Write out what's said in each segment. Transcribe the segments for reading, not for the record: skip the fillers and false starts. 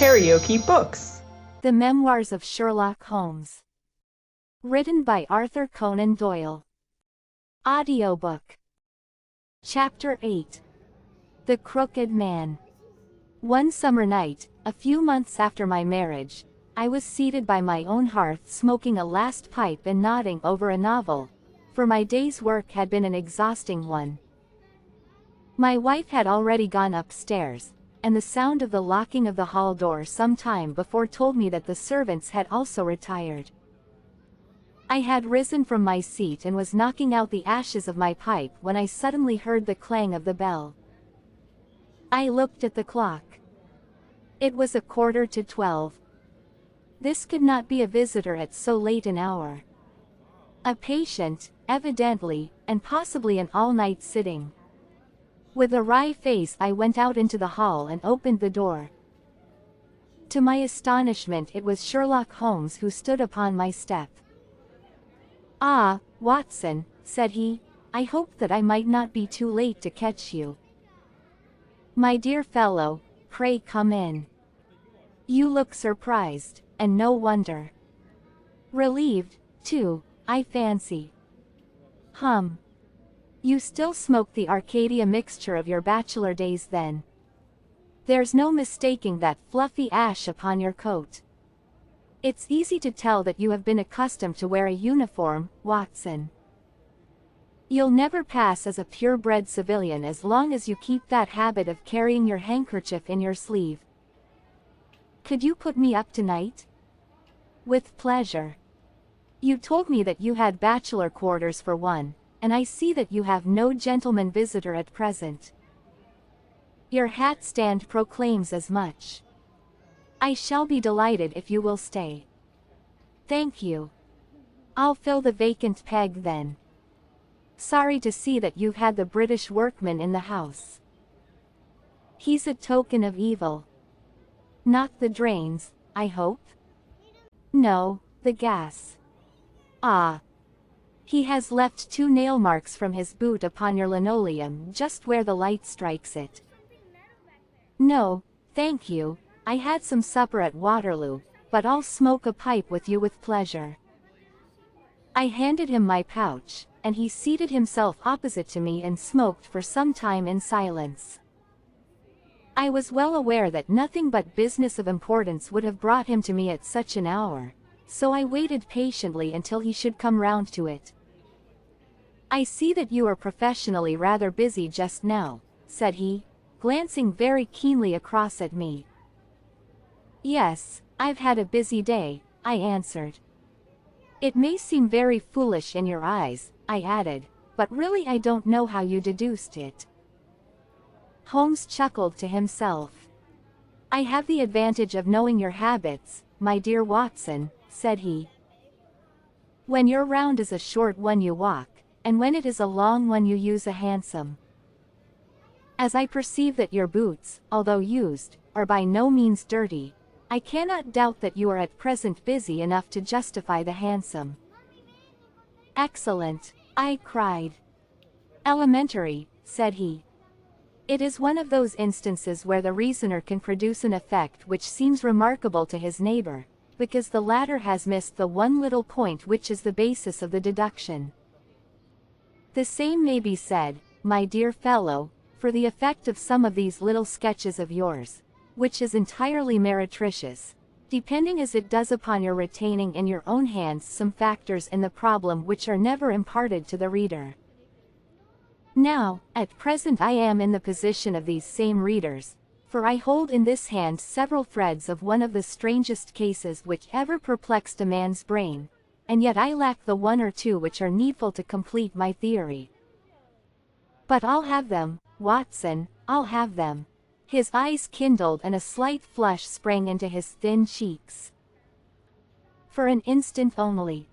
KaraokeBooks. The Memoirs of Sherlock Holmes. Written by Arthur Conan Doyle. Audiobook. Chapter 8. The Crooked Man. One summer night, a few months after my marriage, I was seated by my own hearth smoking a last pipe and nodding over a novel, for my day's work had been an exhausting one. My wife had already gone upstairs, and the sound of the locking of the hall door some time before told me that the servants had also retired. I had risen from my seat and was knocking out the ashes of my pipe when I suddenly heard the clang of the bell. I looked at the clock. It was 11:45. This could not be a visitor at so late an hour. A patient, evidently, and possibly an all-night sitting. With a wry face I went out into the hall and opened the door. To my astonishment it was Sherlock Holmes who stood upon my step. "Ah, Watson," said he, "I hoped that I might not be too late to catch you." "My dear fellow, pray come in. You look surprised, and no wonder. Relieved, too, I fancy. You still smoke the Arcadia mixture of your bachelor days then. There's no mistaking that fluffy ash upon your coat. It's easy to tell that you have been accustomed to wear a uniform, Watson. You'll never pass as a purebred civilian as long as you keep that habit of carrying your handkerchief in your sleeve. Could you put me up tonight?" "With pleasure. You told me that you had bachelor quarters for one, and I see that you have no gentleman visitor at present. Your hat stand proclaims as much. I shall be delighted if you will stay." "Thank you. I'll fill the vacant peg then. Sorry to see that you've had the British workman in the house. He's a token of evil. Not the drains, I hope?" "No, the gas. Ah. He has left 2 nail marks from his boot upon your linoleum just where the light strikes it." "No, thank you, I had some supper at Waterloo, but I'll smoke a pipe with you with pleasure." I handed him my pouch, and he seated himself opposite to me and smoked for some time in silence. I was well aware that nothing but business of importance would have brought him to me at such an hour, so I waited patiently until he should come round to it. "I see that you are professionally rather busy just now," said he, glancing very keenly across at me. "Yes, I've had a busy day," I answered. "It may seem very foolish in your eyes," I added, "but really I don't know how you deduced it." Holmes chuckled to himself. "I have the advantage of knowing your habits, my dear Watson," said he. "When your round is a short one you walk, and when it is a long one you use a hansom. As I perceive that your boots, although used, are by no means dirty, I cannot doubt that you are at present busy enough to justify the hansom." "Excellent," I cried. "Elementary," said he. "It is one of those instances where the reasoner can produce an effect which seems remarkable to his neighbor, because the latter has missed the one little point which is the basis of the deduction. The same may be said, my dear fellow, for the effect of some of these little sketches of yours, which is entirely meretricious, depending as it does upon your retaining in your own hands some factors in the problem which are never imparted to the reader. Now, at present I am in the position of these same readers, for I hold in this hand several threads of one of the strangest cases which ever perplexed a man's brain, and yet I lack the one or two which are needful to complete my theory. But I'll have them, Watson, I'll have them." His eyes kindled and a slight flush sprang into his thin cheeks. For an instant only.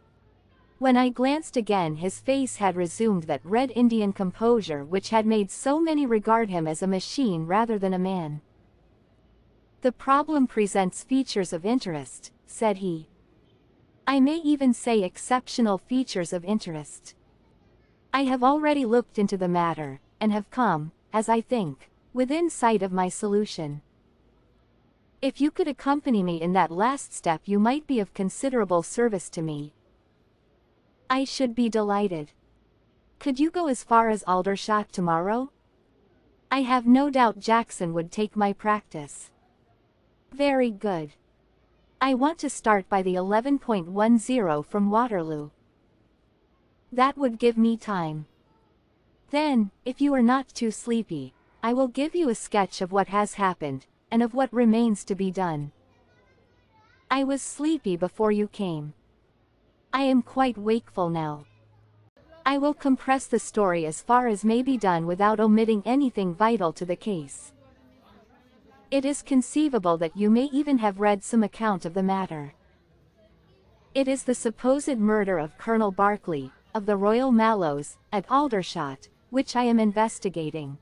When I glanced again his face had resumed that red Indian composure which had made so many regard him as a machine rather than a man. "The problem presents features of interest," said he. "I may even say exceptional features of interest. I have already looked into the matter, and have come, as I think, within sight of my solution. If you could accompany me in that last step, you might be of considerable service to me. I should be delighted. Could you go as far as Aldershot tomorrow? I have no doubt Jackson would take my practice. Very good. I want to start by the 11.10 from Waterloo. That would give me time. Then, if you are not too sleepy, I will give you a sketch of what has happened, and of what remains to be done. I was sleepy before you came. I am quite wakeful now. I will compress the story as far as may be done without omitting anything vital to the case. It is conceivable that you may even have read some account of the matter. It is the supposed murder of Colonel Berkeley, of the Royal Mallows, at Aldershot, which I am investigating.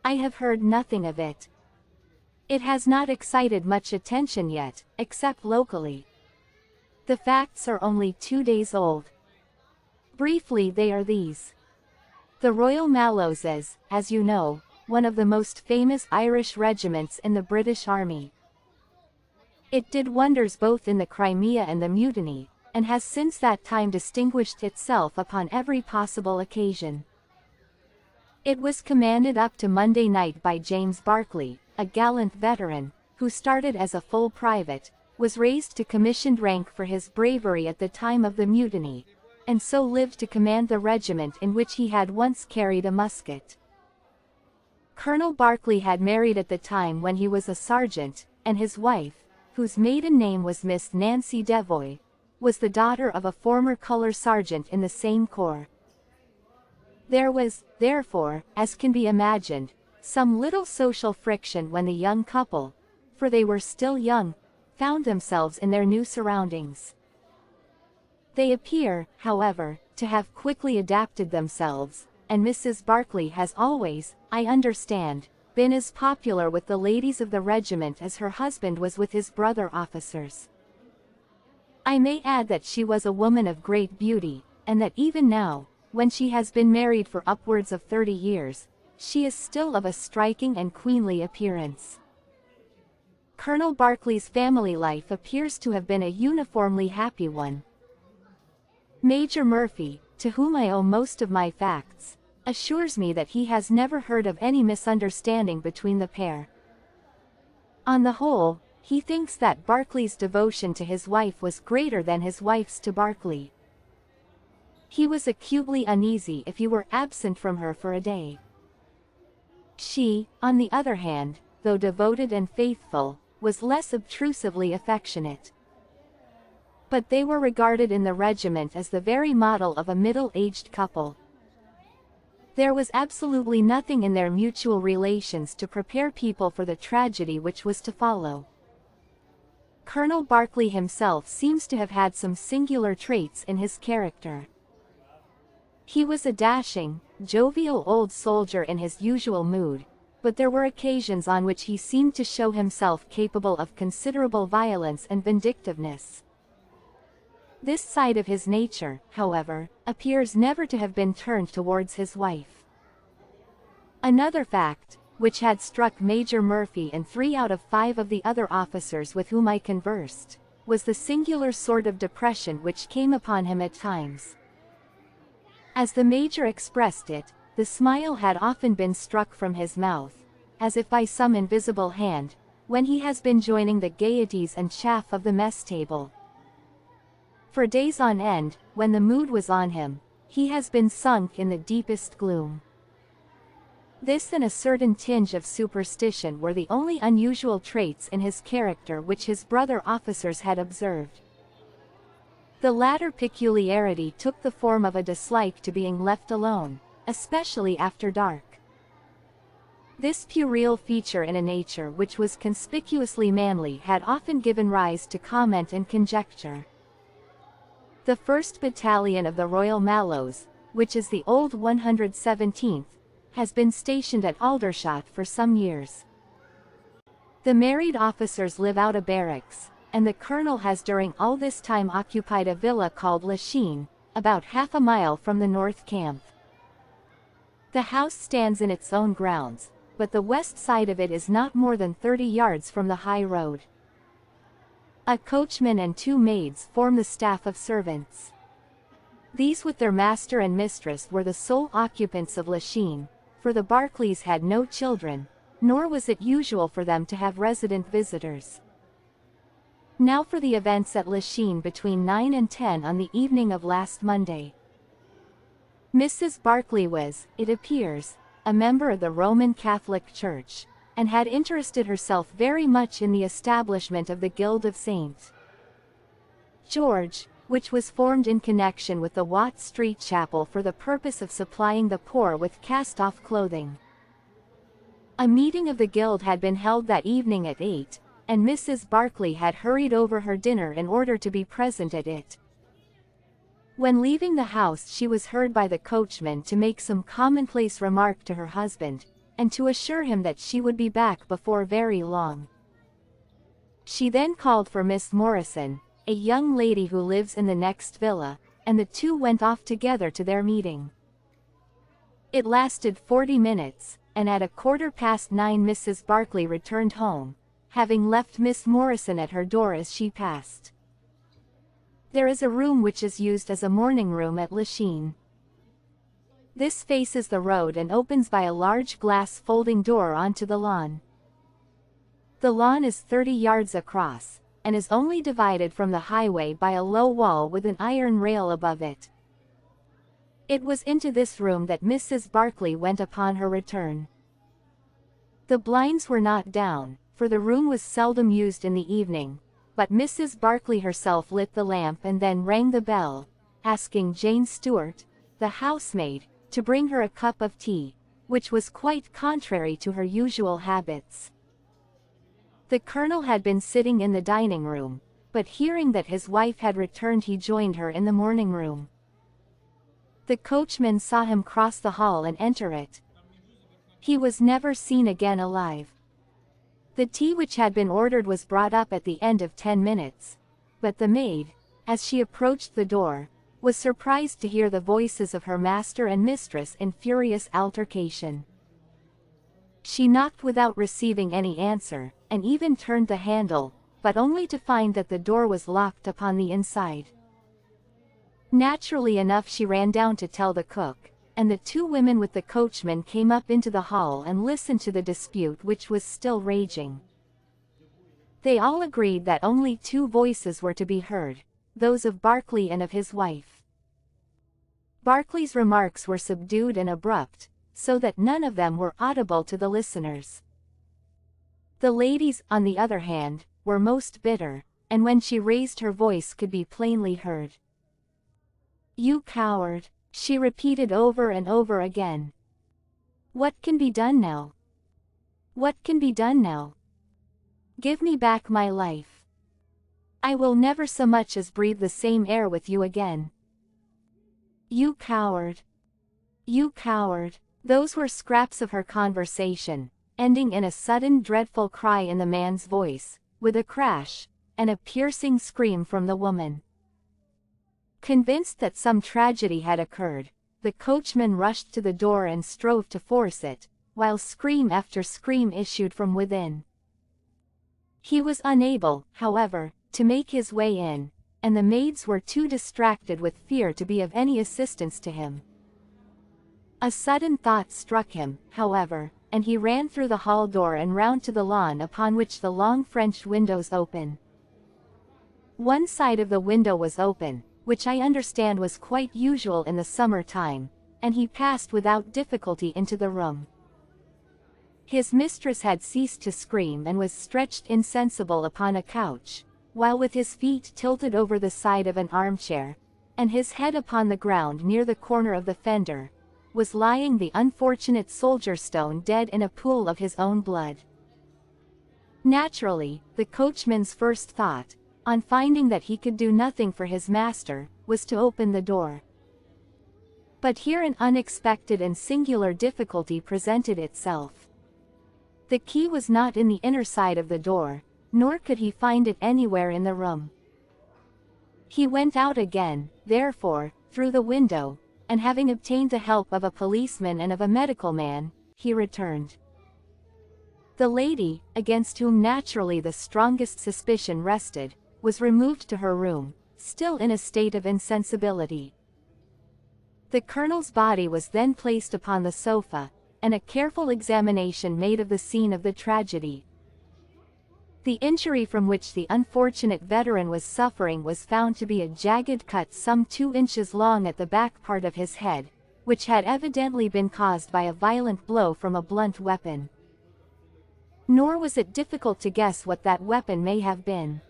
I have heard nothing of it. It has not excited much attention yet, except locally. The facts are only 2 days old. Briefly, they are these. The Royal Mallows is, as you know, one of the most famous Irish regiments in the British Army. It did wonders both in the Crimea and the Mutiny, and has since that time distinguished itself upon every possible occasion. It was commanded up to Monday night by James Berkeley, a gallant veteran, who started as a full private, was raised to commissioned rank for his bravery at the time of the Mutiny, and so lived to command the regiment in which he had once carried a musket. Colonel Berkeley had married at the time when he was a sergeant, and his wife, whose maiden name was Miss Nancy Devoy, was the daughter of a former colour sergeant in the same corps. There was, therefore, as can be imagined, some little social friction when the young couple, for they were still young, found themselves in their new surroundings. They appear, however, to have quickly adapted themselves, and Mrs. Berkeley has always, I understand, been as popular with the ladies of the regiment as her husband was with his brother officers. I may add that she was a woman of great beauty, and that even now, when she has been married for upwards of 30 years, she is still of a striking and queenly appearance. Colonel Berkeley's family life appears to have been a uniformly happy one. Major Murphy, to whom I owe most of my facts, assures me that he has never heard of any misunderstanding between the pair. On the whole, he thinks that Berkeley's devotion to his wife was greater than his wife's to Berkeley. He was acutely uneasy if he were absent from her for a day. She, on the other hand, though devoted and faithful, was less obtrusively affectionate. But they were regarded in the regiment as the very model of a middle-aged couple. There was absolutely nothing in their mutual relations to prepare people for the tragedy which was to follow. Colonel Berkeley himself seems to have had some singular traits in his character. He was a dashing, jovial old soldier in his usual mood, but there were occasions on which he seemed to show himself capable of considerable violence and vindictiveness. This side of his nature, however, appears never to have been turned towards his wife. Another fact, which had struck Major Murphy and 3 out of 5 of the other officers with whom I conversed, was the singular sort of depression which came upon him at times. As the Major expressed it, the smile had often been struck from his mouth, as if by some invisible hand, when he has been joining the gaieties and chaff of the mess table. For days on end, when the mood was on him, he has been sunk in the deepest gloom. This and a certain tinge of superstition were the only unusual traits in his character which his brother officers had observed. The latter peculiarity took the form of a dislike to being left alone, especially after dark. This puerile feature in a nature which was conspicuously manly had often given rise to comment and conjecture. The 1st Battalion of the Royal Mallows, which is the old 117th, has been stationed at Aldershot for some years. The married officers live out of barracks, and the colonel has during all this time occupied a villa called Lachine, about half a mile from the North Camp. The house stands in its own grounds, but the west side of it is not more than 30 yards from the high road. A coachman and 2 maids form the staff of servants. These with their master and mistress were the sole occupants of Lachine, for the Barclays had no children, nor was it usual for them to have resident visitors. Now for the events at Lachine between 9 and 10 on the evening of last Monday. Mrs. Barclay was, it appears, a member of the Roman Catholic Church, and had interested herself very much in the establishment of the Guild of St. George, which was formed in connection with the Watt Street Chapel for the purpose of supplying the poor with cast-off clothing. A meeting of the Guild had been held that evening at 8, and Mrs. Barclay had hurried over her dinner in order to be present at it. When leaving the house she was heard by the coachman to make some commonplace remark to her husband, and to assure him that she would be back before very long. She then called for Miss Morrison, a young lady who lives in the next villa, and the two went off together to their meeting. It lasted 40 minutes, and at 9:15 Mrs. Barclay returned home, having left Miss Morrison at her door as she passed. There is a room which is used as a morning room at Lachine. This faces the road and opens by a large glass folding door onto the lawn. The lawn is 30 yards across, and is only divided from the highway by a low wall with an iron rail above it. It was into this room that Mrs. Barclay went upon her return. The blinds were not down, for the room was seldom used in the evening, but Mrs. Barclay herself lit the lamp and then rang the bell, asking Jane Stewart, the housemaid, to bring her a cup of tea, which was quite contrary to her usual habits. The colonel had been sitting in the dining room, but hearing that his wife had returned he joined her in the morning room. The coachman saw him cross the hall and enter it. He was never seen again alive. The tea which had been ordered was brought up at the end of 10 minutes, but the maid, as she approached the door, was surprised to hear the voices of her master and mistress in furious altercation. She knocked without receiving any answer, and even turned the handle, but only to find that the door was locked upon the inside. Naturally enough she ran down to tell the cook, and the 2 women with the coachman came up into the hall and listened to the dispute which was still raging. They all agreed that only 2 voices were to be heard, those of Barclay and of his wife. Barclay's remarks were subdued and abrupt, so that none of them were audible to the listeners. The ladies, on the other hand, were most bitter, and when she raised her voice could be plainly heard. "You coward," she repeated over and over again. "What can be done now? What can be done now? Give me back my life. I will never so much as breathe the same air with you again. You coward. You coward." Those were scraps of her conversation, ending in a sudden dreadful cry in the man's voice, with a crash, and a piercing scream from the woman. Convinced that some tragedy had occurred, the coachman rushed to the door and strove to force it, while scream after scream issued from within. He was unable, however, to make his way in, and the maids were too distracted with fear to be of any assistance to him. A sudden thought struck him, however, and he ran through the hall door and round to the lawn upon which the long French windows open. One side of the window was open, which I understand was quite usual in the summer time, and he passed without difficulty into the room. His mistress had ceased to scream and was stretched insensible upon a couch, while with his feet tilted over the side of an armchair, and his head upon the ground near the corner of the fender, was lying the unfortunate soldier stone dead in a pool of his own blood. Naturally, the coachman's first thought, on finding that he could do nothing for his master, was to open the door. But here an unexpected and singular difficulty presented itself. The key was not in the inner side of the door, nor could he find it anywhere in the room. He went out again, therefore, through the window, and having obtained the help of a policeman and of a medical man, he returned. The lady, against whom naturally the strongest suspicion rested, was removed to her room, still in a state of insensibility. The colonel's body was then placed upon the sofa, and a careful examination made of the scene of the tragedy. The injury from which the unfortunate veteran was suffering was found to be a jagged cut some 2 inches long at the back part of his head, which had evidently been caused by a violent blow from a blunt weapon. Nor was it difficult to guess what that weapon may have been.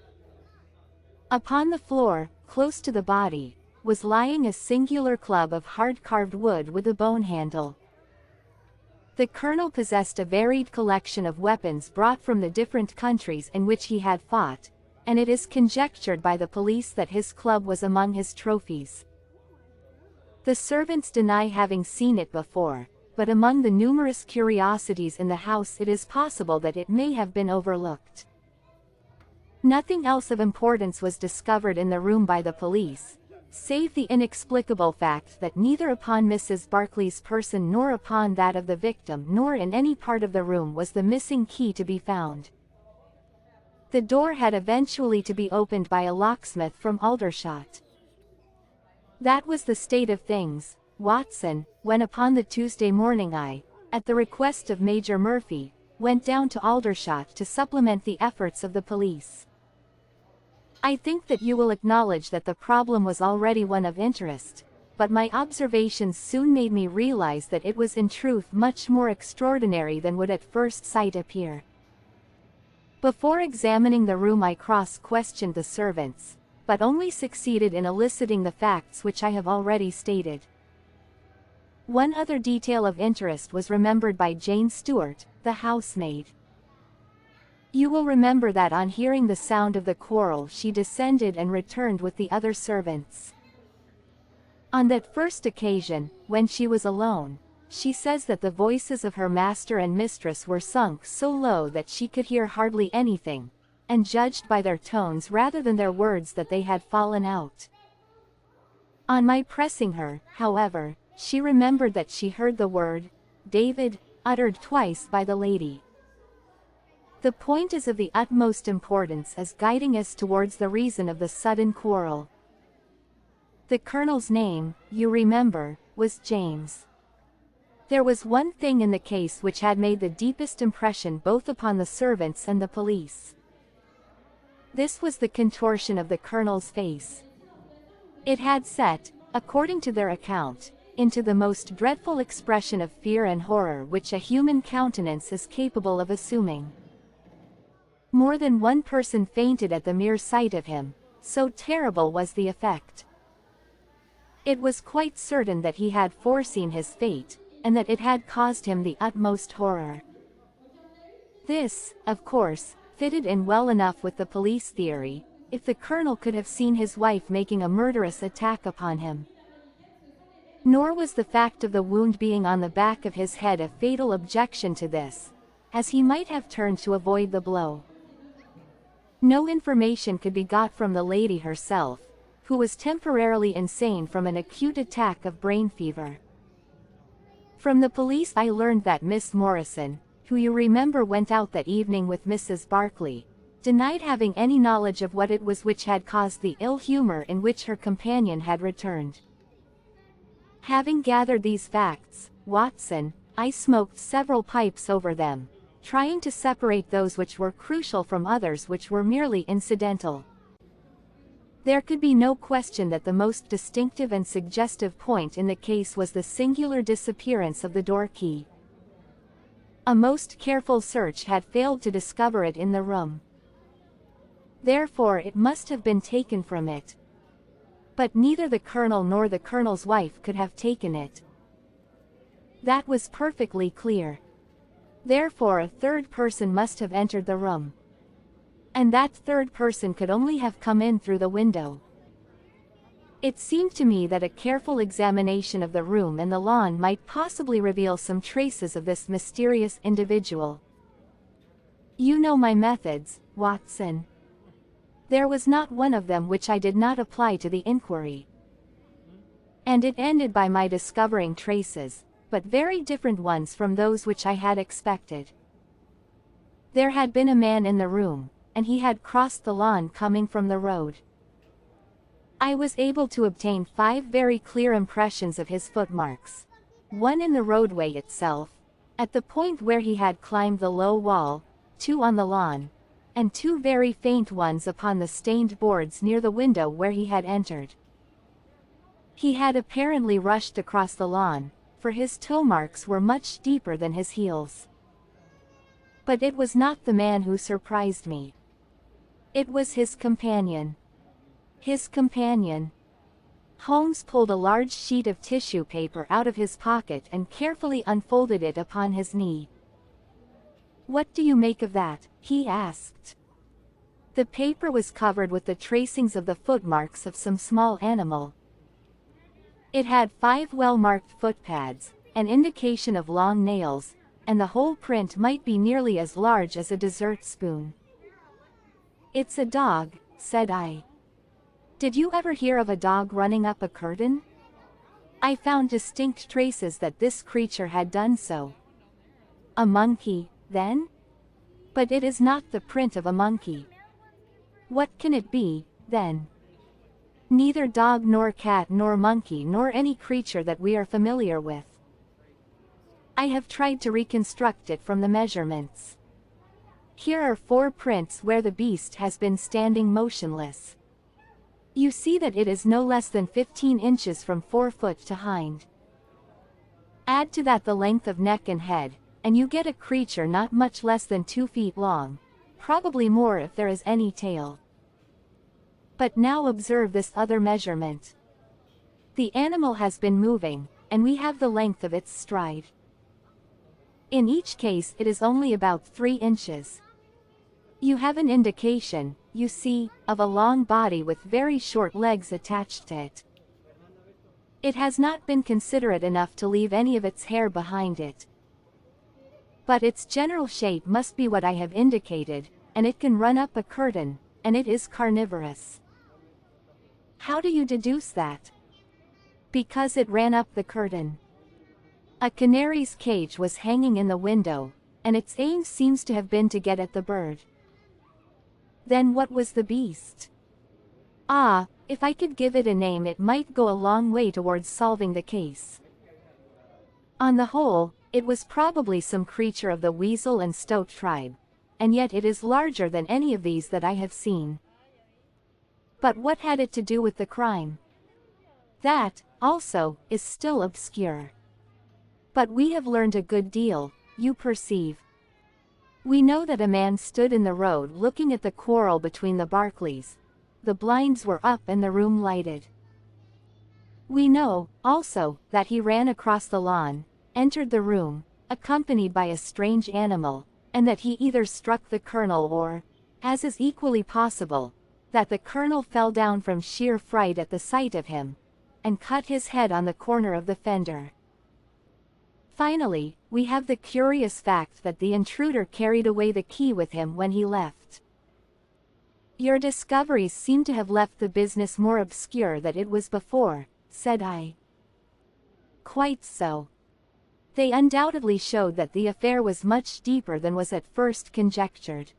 Upon the floor, close to the body, was lying a singular club of hard-carved wood with a bone handle. The colonel possessed a varied collection of weapons brought from the different countries in which he had fought, and it is conjectured by the police that his club was among his trophies. The servants deny having seen it before, but among the numerous curiosities in the house it is possible that it may have been overlooked. Nothing else of importance was discovered in the room by the police, save the inexplicable fact that neither upon Mrs. Barclay's person nor upon that of the victim nor in any part of the room was the missing key to be found. The door had eventually to be opened by a locksmith from Aldershot. That was the state of things, Watson, when upon the Tuesday morning I, at the request of Major Murphy, went down to Aldershot to supplement the efforts of the police. I think that you will acknowledge that the problem was already one of interest, but my observations soon made me realize that it was in truth much more extraordinary than would at first sight appear. Before examining the room I cross-questioned the servants, but only succeeded in eliciting the facts which I have already stated. One other detail of interest was remembered by Jane Stewart, the housemaid. You will remember that on hearing the sound of the quarrel she descended and returned with the other servants. On that first occasion, when she was alone, she says that the voices of her master and mistress were sunk so low that she could hear hardly anything, and judged by their tones rather than their words that they had fallen out. On my pressing her, however, she remembered that she heard the word, David, uttered twice by the lady. The point is of the utmost importance as guiding us towards the reason of the sudden quarrel. The colonel's name, you remember, was James. There was one thing in the case which had made the deepest impression both upon the servants and the police. This was the contortion of the colonel's face. It had set, according to their account, into the most dreadful expression of fear and horror which a human countenance is capable of assuming. More than one person fainted at the mere sight of him, so terrible was the effect. It was quite certain that he had foreseen his fate, and that it had caused him the utmost horror. This, of course, fitted in well enough with the police theory, if the colonel could have seen his wife making a murderous attack upon him. Nor was the fact of the wound being on the back of his head a fatal objection to this, as he might have turned to avoid the blow. No information could be got from the lady herself, who was temporarily insane from an acute attack of brain fever. From the police I learned that Miss Morrison, who you remember went out that evening with Mrs. Barclay, denied having any knowledge of what it was which had caused the ill humor in which her companion had returned. Having gathered these facts, Watson, I smoked several pipes over them, trying to separate those which were crucial from others which were merely incidental. There could be no question that the most distinctive and suggestive point in the case was the singular disappearance of the door key. A most careful search had failed to discover it in the room. Therefore it must have been taken from it. But neither the colonel nor the colonel's wife could have taken it. That was perfectly clear. Therefore a third person must have entered the room. And that third person could only have come in through the window. It seemed to me that a careful examination of the room and the lawn might possibly reveal some traces of this mysterious individual. You know my methods, Watson. There was not one of them which I did not apply to the inquiry. And it ended by my discovering traces, but very different ones from those which I had expected. There had been a man in the room, and he had crossed the lawn coming from the road. I was able to obtain 5 very clear impressions of his footmarks. One in the roadway itself, at the point where he had climbed the low wall, 2 on the lawn, and 2 very faint ones upon the stained boards near the window where he had entered. He had apparently rushed across the lawn, for his toe marks were much deeper than his heels. But it was not the man who surprised me. It was his companion. His companion. Holmes pulled a large sheet of tissue paper out of his pocket and carefully unfolded it upon his knee. "What do you make of that?" he asked. The paper was covered with the tracings of the footmarks of some small animal. It had 5 well-marked footpads, an indication of long nails, and the whole print might be nearly as large as a dessert spoon. "It's a dog," said I. "Did you ever hear of a dog running up a curtain?" I found distinct traces that this creature had done so. "A monkey, then? But it is not the print of a monkey. What can it be, then?" "Neither dog nor cat nor monkey nor any creature that we are familiar with. I have tried to reconstruct it from the measurements. Here are 4 prints where the beast has been standing motionless. You see that it is no less than 15 inches from forefoot to hind. Add to that the length of neck and head, and you get a creature not much less than 2 feet long, probably more if there is any tail. But now observe this other measurement. The animal has been moving, and we have the length of its stride. In each case it is only about 3 inches. You have an indication, you see, of a long body with very short legs attached to it. It has not been considerate enough to leave any of its hair behind it. But its general shape must be what I have indicated, and it can run up a curtain, and it is carnivorous." "How do you deduce that?" "Because it ran up the curtain. A canary's cage was hanging in the window, and its aim seems to have been to get at the bird." "Then what was the beast?" "Ah, if I could give it a name it might go a long way towards solving the case. On the whole, it was probably some creature of the weasel and stoat tribe, and yet it is larger than any of these that I have seen." "But what had it to do with the crime?" "That, also, is still obscure. But we have learned a good deal, you perceive. We know that a man stood in the road looking at the quarrel between the Barclays. The blinds were up and the room lighted. We know, also, that he ran across the lawn, entered the room, accompanied by a strange animal, and that he either struck the colonel or, as is equally possible, that the colonel fell down from sheer fright at the sight of him, and cut his head on the corner of the fender. Finally, we have the curious fact that the intruder carried away the key with him when he left." "Your discoveries seem to have left the business more obscure than it was before," said I. "Quite so. They undoubtedly showed that the affair was much deeper than was at first conjectured.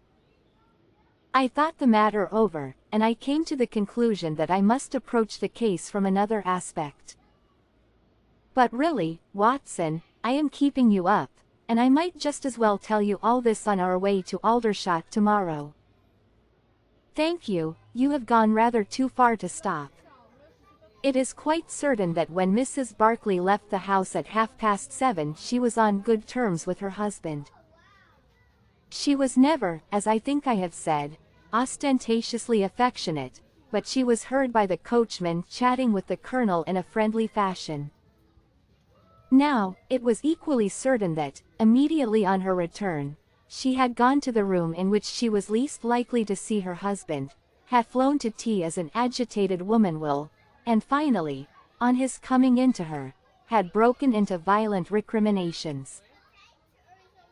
I thought the matter over, and I came to the conclusion that I must approach the case from another aspect. But really, Watson, I am keeping you up, and I might just as well tell you all this on our way to Aldershot tomorrow." "Thank you, you have gone rather too far to stop. It is quite certain that when Mrs. Barclay left the house at 7:30 she was on good terms with her husband. She was never, as I think I have said, ostentatiously affectionate, but she was heard by the coachman chatting with the colonel in a friendly fashion. Now, it was equally certain that, immediately on her return, she had gone to the room in which she was least likely to see her husband, had flown to tea as an agitated woman will, and finally, on his coming in to her, had broken into violent recriminations.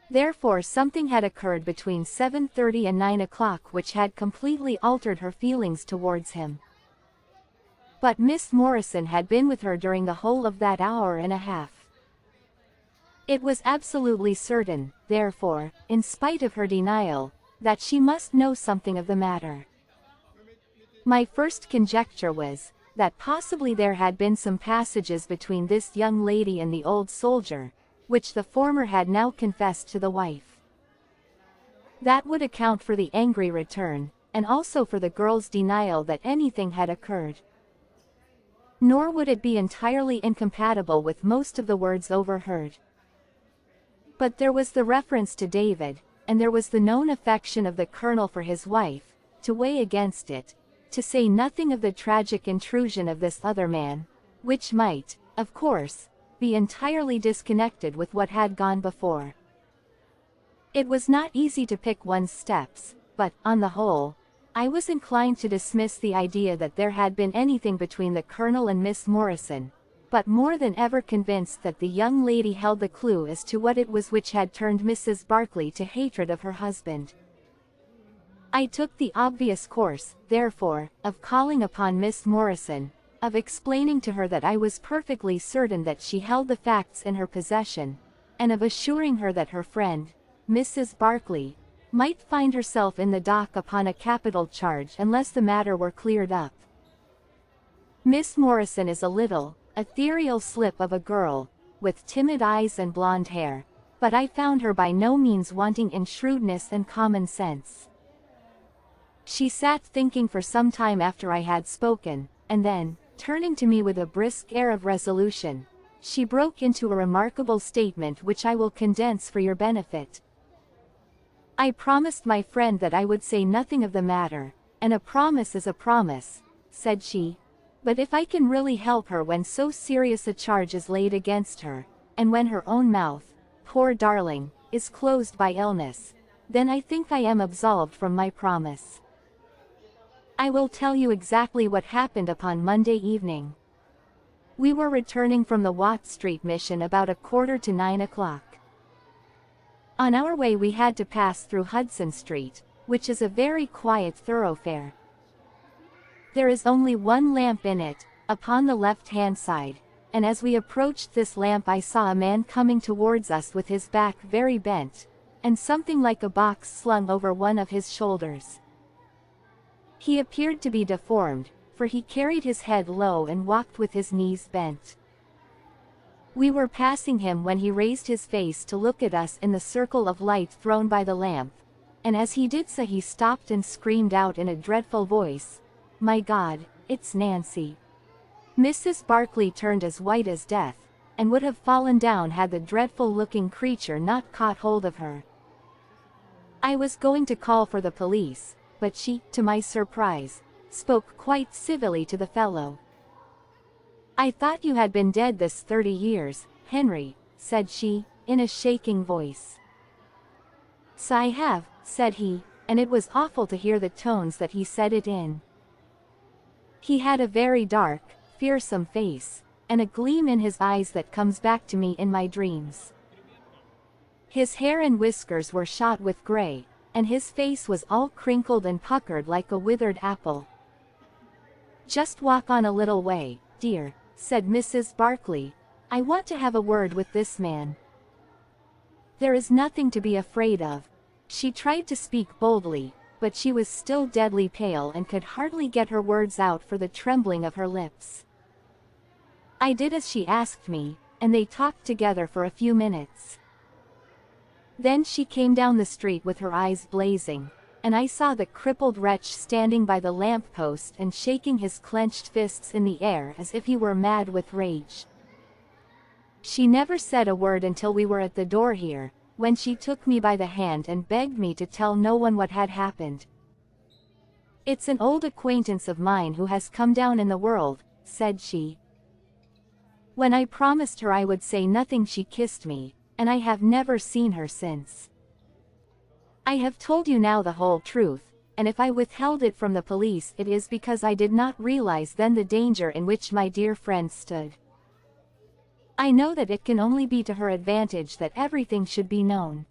Therefore something had occurred between 7:30 and 9 o'clock which had completely altered her feelings towards him. But Miss Morrison had been with her during the whole of that hour and a half. It was absolutely certain, therefore, in spite of her denial, that she must know something of the matter. My first conjecture was, that possibly there had been some passages between this young lady and the old soldier, which the former had now confessed to the wife. That would account for the angry return, and also for the girl's denial that anything had occurred. Nor would it be entirely incompatible with most of the words overheard. But there was the reference to David, and there was the known affection of the colonel for his wife, to weigh against it, to say nothing of the tragic intrusion of this other man, which might, of course, be entirely disconnected with what had gone before. It was not easy to pick one's steps, but, on the whole, I was inclined to dismiss the idea that there had been anything between the colonel and Miss Morrison, but more than ever convinced that the young lady held the clue as to what it was which had turned Mrs. Barclay to hatred of her husband. I took the obvious course, therefore, of calling upon Miss Morrison, of explaining to her that I was perfectly certain that she held the facts in her possession, and of assuring her that her friend, Mrs. Barclay, might find herself in the dock upon a capital charge unless the matter were cleared up. Miss Morrison is a little, ethereal slip of a girl, with timid eyes and blonde hair, but I found her by no means wanting in shrewdness and common sense. She sat thinking for some time after I had spoken, and then, turning to me with a brisk air of resolution, she broke into a remarkable statement which I will condense for your benefit. I promised my friend that I would say nothing of the matter, and a promise is a promise, said she, but if I can really help her when so serious a charge is laid against her, and when her own mouth, poor darling, is closed by illness, then I think I am absolved from my promise. I will tell you exactly what happened upon Monday evening. We were returning from the Watt Street mission about 8:45. On our way we had to pass through Hudson Street, which is a very quiet thoroughfare. There is only one lamp in it, upon the left-hand side, and as we approached this lamp I saw a man coming towards us with his back very bent, and something like a box slung over one of his shoulders. He appeared to be deformed, for he carried his head low and walked with his knees bent. We were passing him when he raised his face to look at us in the circle of light thrown by the lamp, and as he did so he stopped and screamed out in a dreadful voice, "My God, it's Nancy." Mrs. Barclay turned as white as death, and would have fallen down had the dreadful-looking creature not caught hold of her. I was going to call for the police, but she, to my surprise, spoke quite civilly to the fellow. "I thought you had been dead this 30 years, Henry," said she, in a shaking voice. "So I have," said he, and it was awful to hear the tones that he said it in. He had a very dark, fearsome face, and a gleam in his eyes that comes back to me in my dreams. His hair and whiskers were shot with gray, and his face was all crinkled and puckered like a withered apple. "Just walk on a little way, dear," said Mrs. Barclay. "I want to have a word with this man." "There is nothing to be afraid of." She tried to speak boldly, but she was still deadly pale and could hardly get her words out for the trembling of her lips. I did as she asked me, and they talked together for a few minutes. Then she came down the street with her eyes blazing, and I saw the crippled wretch standing by the lamp-post and shaking his clenched fists in the air as if he were mad with rage. She never said a word until we were at the door here, when she took me by the hand and begged me to tell no one what had happened. "It's an old acquaintance of mine who has come down in the world," said she. When I promised her I would say nothing she kissed me, and I have never seen her since. I have told you now the whole truth, and if I withheld it from the police it is because I did not realize then the danger in which my dear friend stood. I know that it can only be to her advantage that everything should be known.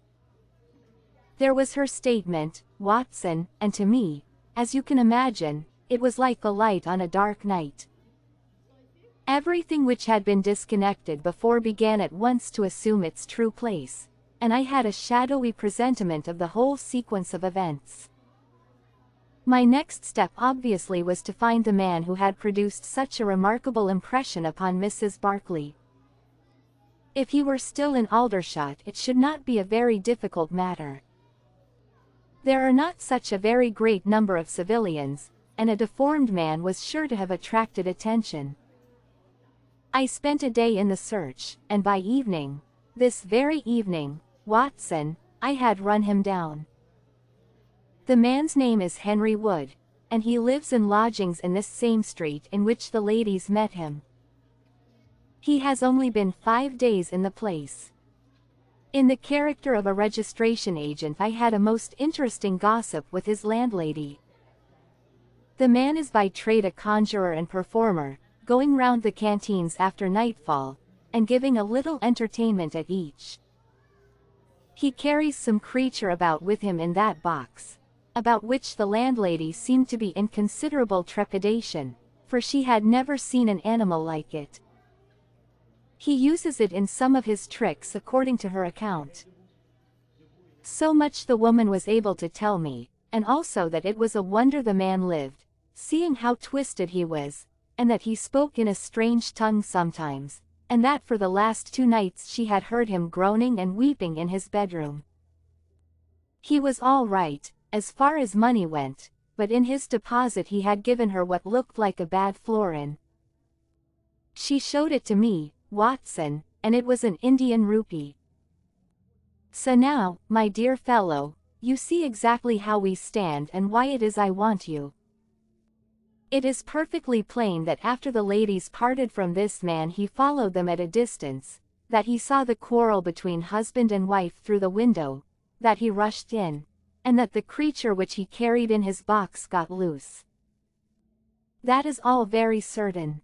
There was her statement, Watson, and to me, as you can imagine, it was like a light on a dark night. Everything which had been disconnected before began at once to assume its true place, and I had a shadowy presentiment of the whole sequence of events. My next step obviously was to find the man who had produced such a remarkable impression upon Mrs. Barclay. If he were still in Aldershot, it should not be a very difficult matter. There are not such a very great number of civilians, and a deformed man was sure to have attracted attention. I spent a day in the search, and by evening, this very evening, Watson, I had run him down. The man's name is Henry Wood, and he lives in lodgings in this same street in which the ladies met him. He has only been 5 days in the place. In the character of a registration agent, I had a most interesting gossip with his landlady. The man is by trade a conjurer and performer, going round the canteens after nightfall, and giving a little entertainment at each. He carries some creature about with him in that box, about which the landlady seemed to be in considerable trepidation, for she had never seen an animal like it. He uses it in some of his tricks according to her account. So much the woman was able to tell me, and also that it was a wonder the man lived, seeing how twisted he was, and that he spoke in a strange tongue sometimes, and that for the last 2 nights she had heard him groaning and weeping in his bedroom. He was all right, as far as money went, but in his deposit he had given her what looked like a bad florin. She showed it to me, Watson, and it was an Indian rupee. So now, my dear fellow, you see exactly how we stand and why it is I want you. It is perfectly plain that after the ladies parted from this man he followed them at a distance, that he saw the quarrel between husband and wife through the window, that he rushed in, and that the creature which he carried in his box got loose. That is all very certain.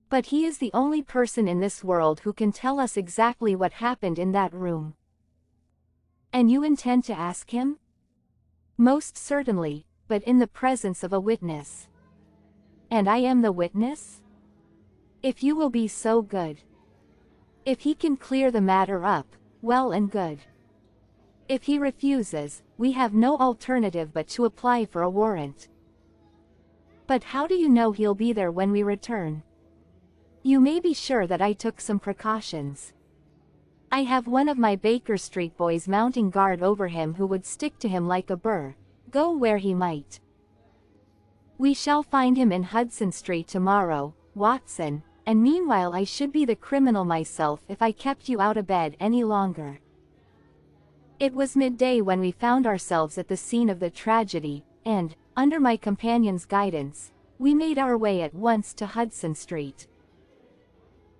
But he is the only person in this world who can tell us exactly what happened in that room. And you intend to ask him? Most certainly, but in the presence of a witness. And I am the witness? If you will be so good. If he can clear the matter up, well and good. If he refuses, we have no alternative but to apply for a warrant. But how do you know he'll be there when we return? You may be sure that I took some precautions. I have one of my Baker Street boys mounting guard over him who would stick to him like a burr, go where he might. We shall find him in Hudson Street tomorrow, Watson, and meanwhile I should be the criminal myself if I kept you out of bed any longer. It was midday when we found ourselves at the scene of the tragedy, and, under my companion's guidance, we made our way at once to Hudson Street.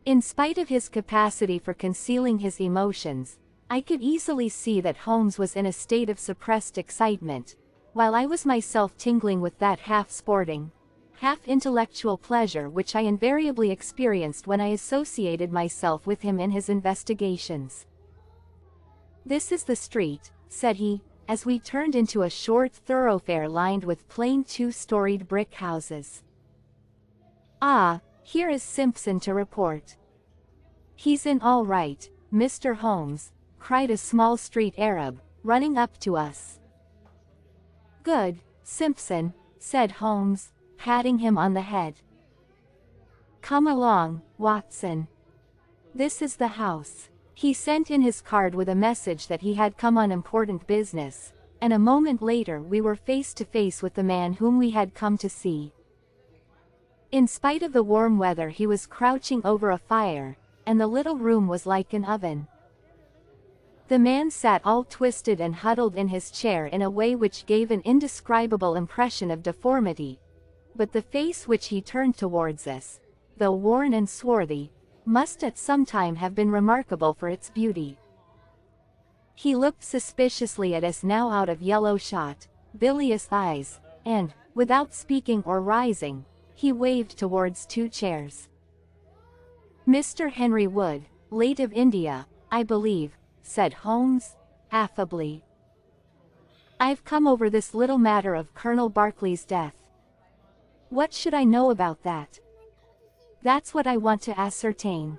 In spite of his capacity for concealing his emotions, I could easily see that Holmes was in a state of suppressed excitement, while I was myself tingling with that half-sporting, half-intellectual pleasure which I invariably experienced when I associated myself with him in his investigations. "This is the street," said he, as we turned into a short thoroughfare lined with plain 2-storied brick houses. "Ah, here is Simpson to report." "He's in all right, Mr. Holmes," cried a small street Arab, running up to us. "Good, Simpson," said Holmes, patting him on the head. "Come along, Watson. This is the house." He sent in his card with a message that he had come on important business, and a moment later we were face to face with the man whom we had come to see. In spite of the warm weather he was crouching over a fire, and the little room was like an oven. The man sat all twisted and huddled in his chair in a way which gave an indescribable impression of deformity, but the face which he turned towards us, though worn and swarthy, must at some time have been remarkable for its beauty. He looked suspiciously at us now out of yellow-shot, bilious eyes, and, without speaking or rising, he waved towards 2 chairs. "Mr. Henry Wood, late of India, I believe," said Holmes, affably. "I've come over this little matter of Colonel Barclay's death." "What should I know about that?" "That's what I want to ascertain."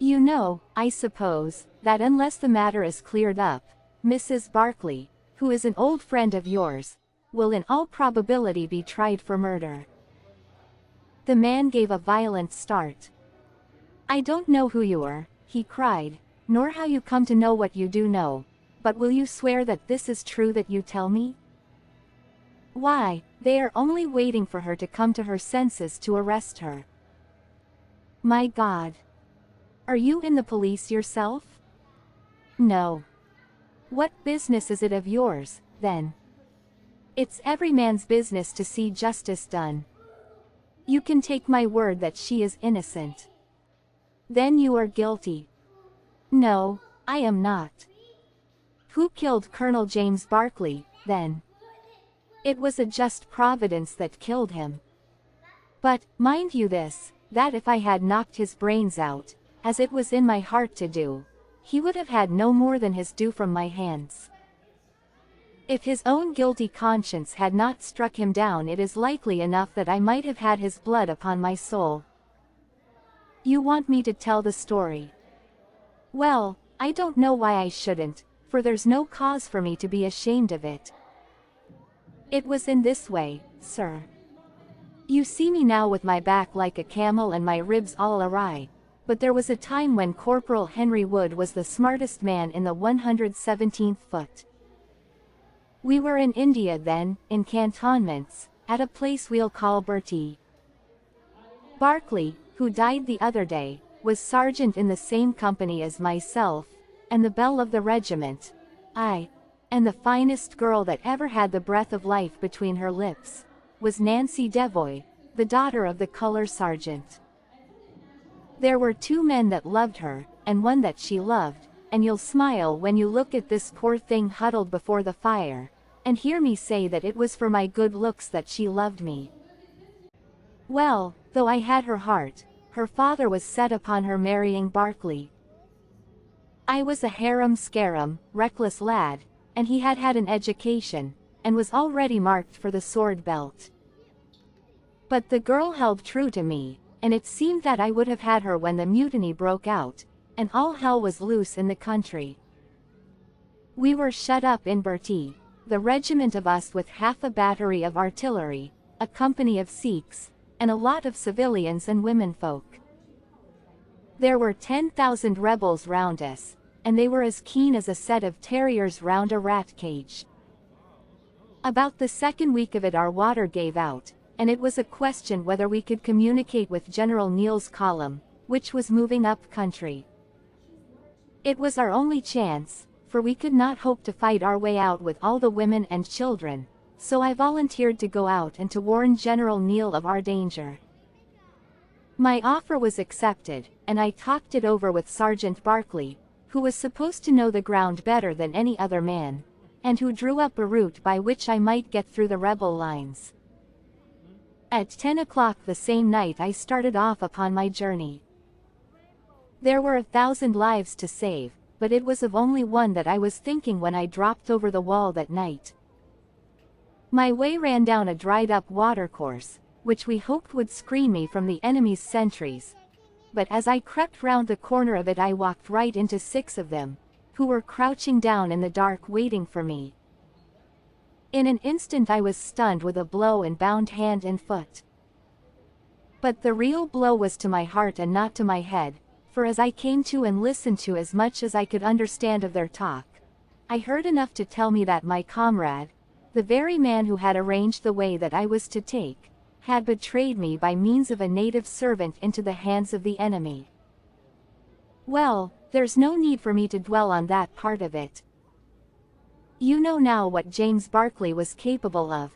You know, I suppose, that unless the matter is cleared up, Mrs. Barkley, who is an old friend of yours, will in all probability be tried for murder." The man gave a violent start. "I don't know who you are," he cried, "nor how you come to know what you do know, but will you swear that this is true that you tell me?" "Why, they are only waiting for her to come to her senses to arrest her." "My God. Are you in the police yourself?" "No." "What business is it of yours, then?" "It's every man's business to see justice done." "You can take my word that she is innocent." "Then you are guilty." "No, I am not." "Who killed Colonel James Barkley, then?" "It was a just providence that killed him. But, mind you this, that if I had knocked his brains out, as it was in my heart to do, he would have had no more than his due from my hands. If his own guilty conscience had not struck him down, it is likely enough that I might have had his blood upon my soul." "You want me to tell the story?" "Well, I don't know why I shouldn't, for there's no cause for me to be ashamed of it. It was in this way, sir. You see me now with my back like a camel and my ribs all awry, but there was a time when Corporal Henry Wood was the smartest man in the 117th foot. We were in India then, in cantonments, at a place we'll call Bertie. Barkley, who died the other day, was sergeant in the same company as myself, and the belle of the regiment, aye, and the finest girl that ever had the breath of life between her lips, was Nancy Devoy, the daughter of the color sergeant. There were two men that loved her, and one that she loved, and you'll smile when you look at this poor thing huddled before the fire, and hear me say that it was for my good looks that she loved me. Well, though I had her heart, her father was set upon her marrying Barkley. I was a harum-scarum, reckless lad, and he had had an education, and was already marked for the sword belt. But the girl held true to me, and it seemed that I would have had her when the mutiny broke out, and all hell was loose in the country. We were shut up in Bertie, the regiment of us with half a battery of artillery, a company of Sikhs, and a lot of civilians and womenfolk. There were 10,000 rebels round us, and they were as keen as a set of terriers round a rat cage. About the second week of it our water gave out, and it was a question whether we could communicate with General Neill's column, which was moving up country. It was our only chance, for we could not hope to fight our way out with all the women and children, so I volunteered to go out and to warn General Neill of our danger. My offer was accepted, and I talked it over with Sergeant Barkley, who was supposed to know the ground better than any other man, and who drew up a route by which I might get through the rebel lines. At 10 o'clock the same night I started off upon my journey. There were 1,000 lives to save, but it was of only one that I was thinking when I dropped over the wall that night. My way ran down a dried-up watercourse, which we hoped would screen me from the enemy's sentries, but as I crept round the corner of it I walked right into 6 of them, who were crouching down in the dark waiting for me. In an instant I was stunned with a blow and bound hand and foot. But the real blow was to my heart and not to my head, for as I came to and listened to as much as I could understand of their talk, I heard enough to tell me that my comrade, the very man who had arranged the way that I was to take, had betrayed me by means of a native servant into the hands of the enemy. Well, there's no need for me to dwell on that part of it. You know now what James Barkley was capable of.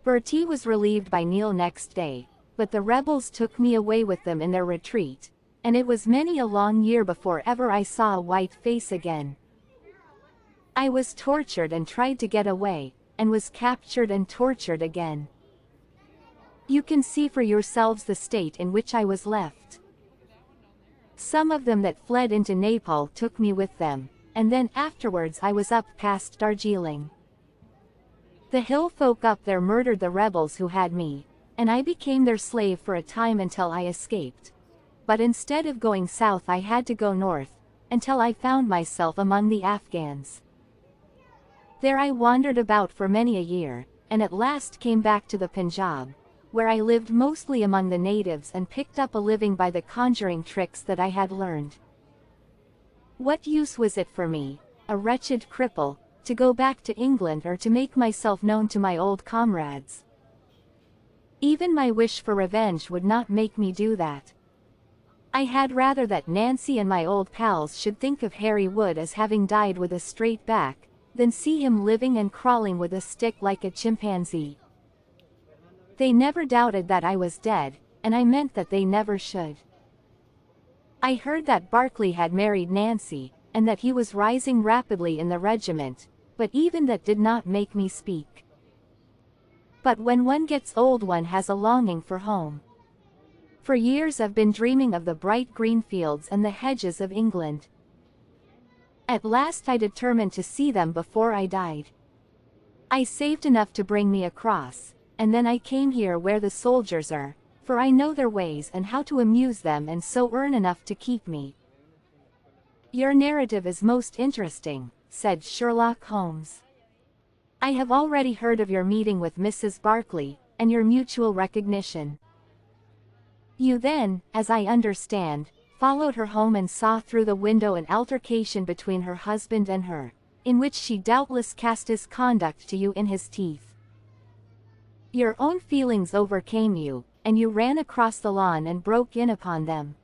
Bertie was relieved by Neill next day, but the rebels took me away with them in their retreat, and it was many a long year before ever I saw a white face again. I was tortured and tried to get away, and was captured and tortured again. You can see for yourselves the state in which I was left. Some of them that fled into Nepal took me with them, and then afterwards I was up past Darjeeling. The hill folk up there murdered the rebels who had me, and I became their slave for a time until I escaped. but instead of going south I had to go north, until I found myself among the Afghans. There I wandered about for many a year, and at last came back to the Punjab, where I lived mostly among the natives and picked up a living by the conjuring tricks that I had learned. What use was it for me, a wretched cripple, to go back to England or to make myself known to my old comrades? Even my wish for revenge would not make me do that. I had rather that Nancy and my old pals should think of Harry Wood as having died with a straight back, than see him living and crawling with a stick like a chimpanzee. They never doubted that I was dead, and I meant that they never should. I heard that Barclay had married Nancy, and that he was rising rapidly in the regiment, but even that did not make me speak. But when one gets old one has a longing for home. For years I've been dreaming of the bright green fields and the hedges of England. At last I determined to see them before I died. I saved enough to bring me across, and then I came here where the soldiers are, for I know their ways and how to amuse them and so earn enough to keep me. Your narrative is most interesting, said Sherlock Holmes. I have already heard of your meeting with Mrs. Barclay, and your mutual recognition. You then, as I understand, followed her home and saw through the window an altercation between her husband and her, in which she doubtless cast his conduct to you in his teeth. Your own feelings overcame you, and you ran across the lawn and broke in upon them.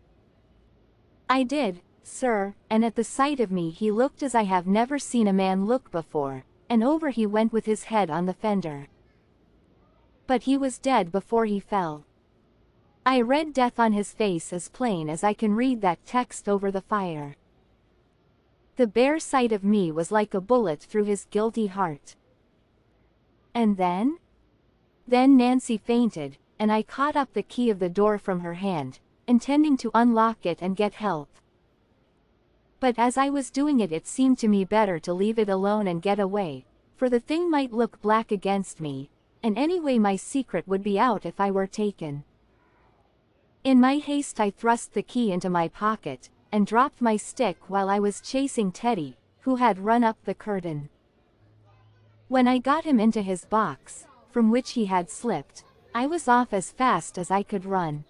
I did, sir, and at the sight of me he looked as I have never seen a man look before, and over he went with his head on the fender. But he was dead before he fell. I read death on his face as plain as I can read that text over the fire. The bare sight of me was like a bullet through his guilty heart. And then? Then Nancy fainted, and I caught up the key of the door from her hand, intending to unlock it and get help. But as I was doing it, it seemed to me better to leave it alone and get away, for the thing might look black against me, and anyway my secret would be out if I were taken. In my haste I thrust the key into my pocket, and dropped my stick while I was chasing Teddy, who had run up the curtain. When I got him into his box, from which he had slipped, I was off as fast as I could run.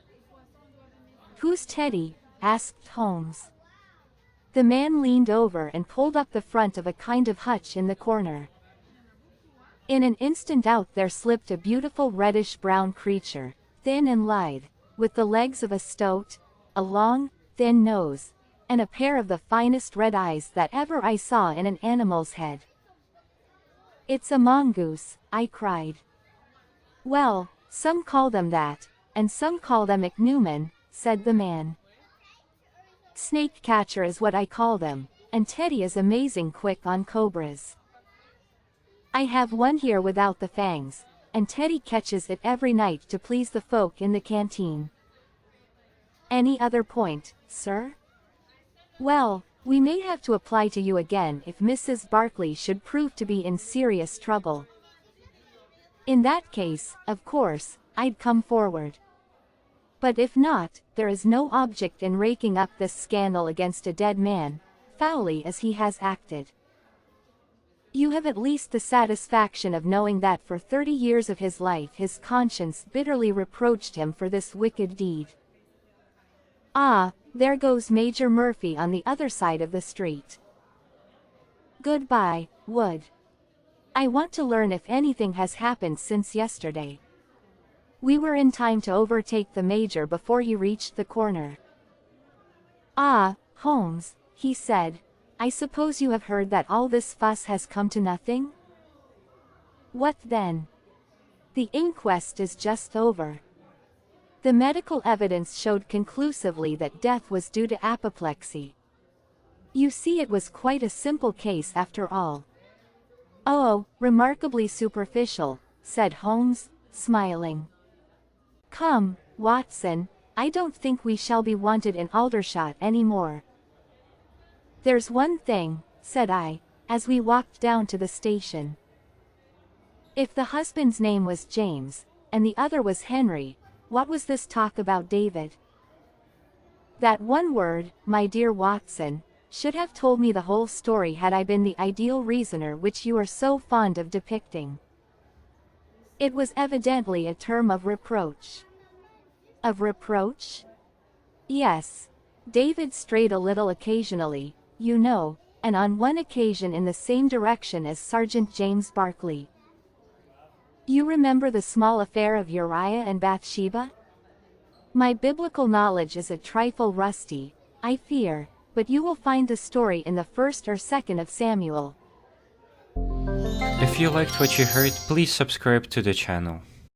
Who's Teddy? Asked Holmes. The man leaned over and pulled up the front of a kind of hutch in the corner. In an instant out there slipped a beautiful reddish-brown creature, thin and lithe, with the legs of a stoat, a long, thin nose, and a pair of the finest red eyes that ever I saw in an animal's head. It's a mongoose, I cried. Well, some call them that, and some call them ichneumon, said the man. Snake catcher is what I call them, and Teddy is amazing quick on cobras. I have one here without the fangs, and Teddy catches it every night to please the folk in the canteen. Any other point, sir? Well, we may have to apply to you again if Mrs. Barclay should prove to be in serious trouble. In that case, of course, I'd come forward. But if not, there is no object in raking up this scandal against a dead man, foully as he has acted. You have at least the satisfaction of knowing that for 30 years of his life his conscience bitterly reproached him for this wicked deed. Ah, there goes Major Murphy on the other side of the street. Goodbye, Wood. I want to learn if anything has happened since yesterday. We were in time to overtake the Major before he reached the corner. Ah, Holmes, he said, I suppose you have heard that all this fuss has come to nothing? What then? The inquest is just over. The medical evidence showed conclusively that death was due to apoplexy. You see, it was quite a simple case after all. Oh, remarkably superficial, said Holmes, smiling. Come, Watson, I don't think we shall be wanted in Aldershot any more. There's one thing, said I, as we walked down to the station. If the husband's name was James, and the other was Henry, what was this talk about David? That one word, my dear Watson, should have told me the whole story had I been the ideal reasoner which you are so fond of depicting. It was evidently a term of reproach. Of reproach? Yes. David strayed a little occasionally, you know, and on one occasion in the same direction as Sergeant James Barkley. You remember the small affair of Uriah and Bathsheba? My biblical knowledge is a trifle rusty, I fear, but you will find the story in the 1st or 2nd of Samuel. If you liked what you heard, please subscribe to the channel.